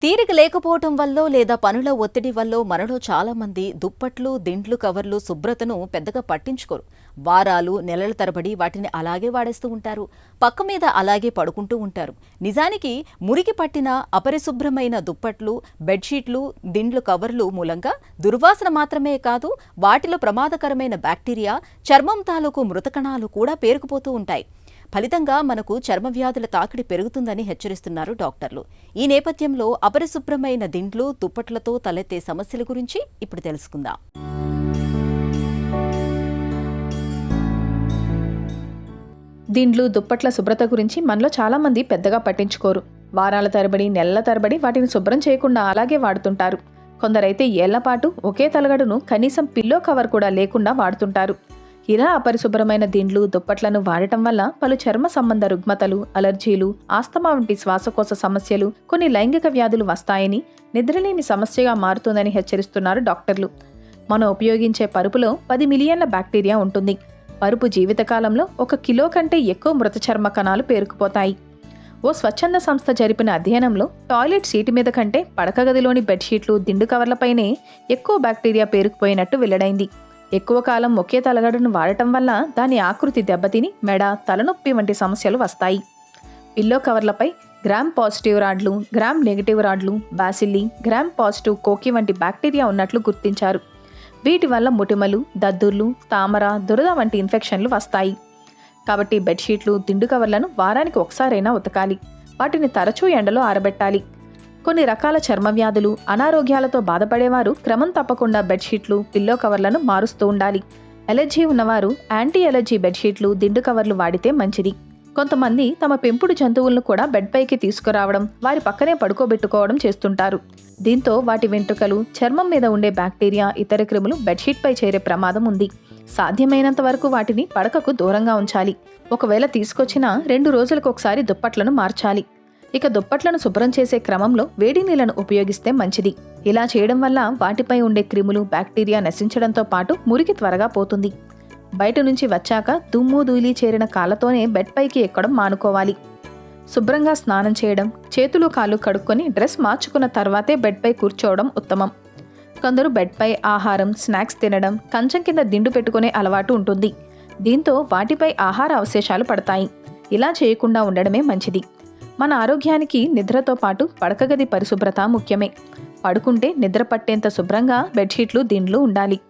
తీరిక లేకపోవటం వల్లో లేదా పనుల ఒత్తిడి వల్లో మనలో చాలామంది దుప్పట్లు, దిండ్లు, కవర్లు శుభ్రతను పెద్దగా పట్టించుకోరు. వారాలు, నెలల తరబడి వాటిని అలాగే వాడేస్తూ ఉంటారు. పక్క మీద అలాగే పడుకుంటూ ఉంటారు. నిజానికి మురికి పట్టిన అపరిశుభ్రమైన దుప్పట్లు, బెడ్షీట్లు, దిండ్లు, కవర్లు మూలంగా దుర్వాసన మాత్రమే కాదు, వాటిలో ప్రమాదకరమైన బ్యాక్టీరియా, చర్మం తాలూకు మృతకణాలు కూడా పేరుకుపోతూ ఉంటాయి. ఫలితంగా మనకు చర్మ వ్యాధుల తాకిడి పెరుగుతుందని హెచ్చరిస్తున్నారు డాక్టర్లు. ఈ నేపథ్యంలో అపరిశుభ్రమైన దిండ్లు, దుప్పట్లతో తలెత్తే సమస్యల గురించి ఇప్పుడు తెలుసుకుందాం. దిండ్లు, దుప్పట్ల శుభ్రత గురించి మనలో చాలా మంది పెద్దగా పట్టించుకోరు. వారాల తరబడి, నెలల తరబడి వాటిని శుభ్రం చేయకుండా అలాగే వాడుతుంటారు. కొందరైతే ఏళ్లపాటు ఒకే తలగడును కనీసం పిల్లో కవర్ కూడా లేకుండా వాడుతుంటారు. ఇలా అపరిశుభ్రమైన దిండ్లు, దుప్పట్లను వాడటం వల్ల పలు చర్మ సంబంధ రుగ్మతలు, అలర్జీలు, ఆస్తమా వంటి శ్వాసకోశ సమస్యలు, కొన్ని లైంగిక వ్యాధులు వస్తాయని, నిద్రలేమి సమస్యగా మారుతుందని హెచ్చరిస్తున్నారు డాక్టర్లు. మనం ఉపయోగించే పరుపులో 10 మిలియన్ల బ్యాక్టీరియా ఉంటుంది. పరుపు జీవితకాలంలో 1 కిలో కంటే ఎక్కువ మృత చర్మ కణాలు పేరుకుపోతాయి. ఓ స్వచ్ఛంద సంస్థ జరిపిన అధ్యయనంలో టాయిలెట్ సీటు మీద కంటే పడక గదిలోని బెడ్షీట్లు, దిండు కవర్లపైనే ఎక్కువ బ్యాక్టీరియా పేరుకుపోయినట్టు వెల్లడైంది. ఎక్కువ కాలం ఒకే తలగడను వాడటం వల్ల దాని ఆకృతి దెబ్బతిని మెడ, తలనొప్పి వంటి సమస్యలు వస్తాయి. పిల్లో కవర్లపై గ్రామ్ పాజిటివ్ రాడ్లు, గ్రామ్ నెగిటివ్ రాడ్లు, బాసిల్లీ, గ్రామ్ పాజిటివ్ కోకి వంటి బ్యాక్టీరియా ఉన్నట్లు గుర్తించారు. వీటి వల్ల ముటిమలు, దద్దుర్లు, తామర, దురద వంటి ఇన్ఫెక్షన్లు వస్తాయి. కాబట్టి బెడ్షీట్లు, దిండు కవర్లను వారానికి ఒకసారైనా ఉతకాలి. వాటిని తరచూ ఎండలో ఆరబెట్టాలి. కొన్ని రకాల చర్మ వ్యాధులు, అనారోగ్యాలతో బాధపడేవారు క్రమం తప్పకుండా బెడ్షీట్లు, పిల్లో కవర్లను మారుస్తూ ఉండాలి. ఎలర్జీ ఉన్నవారు యాంటీ ఎలర్జీ బెడ్షీట్లు, దిండు కవర్లు వాడితే మంచిది. కొంతమంది తమ పెంపుడు జంతువులను కూడా బెడ్ పైకి తీసుకురావడం, వారి పక్కనే పడుకోబెట్టుకోవడం చేస్తుంటారు. దీంతో వాటి వెంట్రుకలు, చర్మం మీద ఉండే బ్యాక్టీరియా, ఇతర క్రిములు బెడ్షీట్పై చేరే ప్రమాదం ఉంది. సాధ్యమైనంత వరకు వాటిని పడకకు దూరంగా ఉంచాలి. ఒకవేళ తీసుకొచ్చినా 2 రోజులకు ఒకసారి దుప్పట్లను మార్చాలి. ఇక దుప్పట్లను శుభ్రం చేసే క్రమంలో వేడి నీళ్లను ఉపయోగిస్తే మంచిది. ఇలా చేయడం వల్ల వాటిపై ఉండే క్రిములు, బ్యాక్టీరియా నశించడంతో పాటు మురికి త్వరగా పోతుంది. బయట నుంచి వచ్చాక దుమ్ము, ధూళి చేరిన కాళ్లతోనే బెడ్ పైకి ఎక్కడం మానుకోవాలి. శుభ్రంగా స్నానం చేయడం, చేతులు కాళ్ళు కడుక్కొని డ్రెస్ మార్చుకున్న తర్వాతే బెడ్ పై కూర్చోవడం ఉత్తమం. కొందరు బెడ్ పై ఆహారం, స్నాక్స్ తినడం, కంచం కింద దిండు పెట్టుకునే అలవాటు ఉంటుంది. దీంతో వాటిపై ఆహార అవశేషాలు పడతాయి. ఇలా చేయకుండా ఉండడమే మంచిది. మన ఆరోగ్యానికి నిద్రతో పాటు పడకగది పరిశుభ్రత ముఖ్యమే. పడుకుంటే నిద్ర పట్టేంత శుభ్రంగా బెడ్షీట్లు, దిండ్లు ఉండాలి.